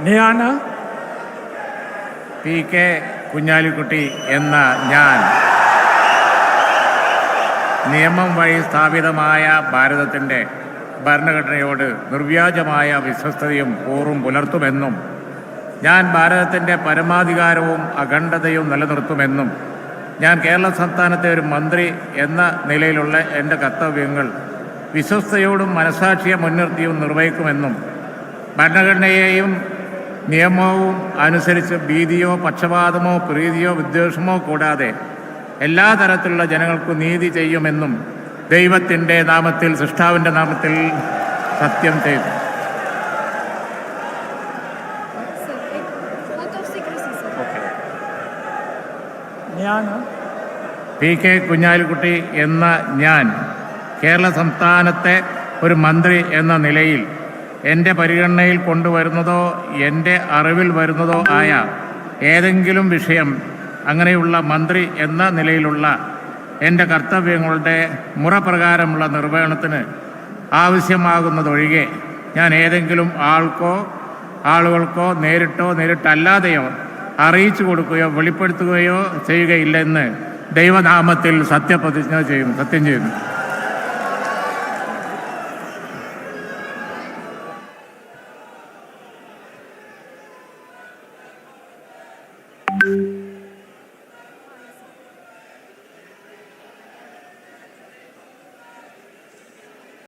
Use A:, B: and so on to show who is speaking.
A: ഞാൻ
B: P K Kunhalikutty എന്ന ഞാൻ നിയമം വഴി സ്ഥാപിതമായ ഭാരതത്തിൻ്റെ ഭരണഘടനയോട് നിർവ്യാജമായ വിശ്വസ്തതയും കൂറും പുലർത്തുമെന്നും ഞാൻ ഭാരതത്തിൻ്റെ പരമാധികാരവും അഖണ്ഡതയും നിലനിർത്തുമെന്നും ഞാൻ കേരള സംസ്ഥാനത്തെ ഒരു മന്ത്രി എന്ന നിലയിലുള്ള എൻ്റെ കർത്തവ്യങ്ങൾ വിശ്വസ്തയോടും മനസാക്ഷിയെ മുൻനിർത്തിയും നിർവഹിക്കുമെന്നും ഭരണഘടനയെയും നിയമവും അനുസരിച്ച് ഭീതിയോ പക്ഷപാതമോ പ്രീതിയോ വിദ്വേഷമോ കൂടാതെ എല്ലാ തരത്തിലുള്ള ജനങ്ങൾക്കും നീതി ചെയ്യുമെന്നും ദൈവത്തിൻ്റെ നാമത്തിൽ സൃഷ്ടാവിൻ്റെ നാമത്തിൽ സത്യം ചെയ്തു.
A: ഞാൻ
B: പി കെ കുഞ്ഞാലിക്കുട്ടി എന്ന ഞാൻ കേരള സംസ്ഥാനത്തെ ഒരു മന്ത്രി എന്ന നിലയിൽ എൻ്റെ പരിഗണനയിൽ കൊണ്ടുവരുന്നതോ എൻ്റെ അറിവിൽ വരുന്നതോ ആയ ഏതെങ്കിലും വിഷയം അങ്ങനെയുള്ള മന്ത്രി എന്ന നിലയിലുള്ള എൻ്റെ കർത്തവ്യങ്ങളുടെ മുറപ്രകാരമുള്ള നിർവഹണത്തിന് ആവശ്യമാകുന്നതൊഴികെ ഞാൻ ഏതെങ്കിലും ആളുകൾക്കോ നേരിട്ടല്ലാതെയോ അറിയിച്ചു കൊടുക്കുകയോ വെളിപ്പെടുത്തുകയോ ചെയ്യുകയില്ലെന്ന് ദൈവനാമത്തിൽ സത്യം ചെയ്യുന്നു.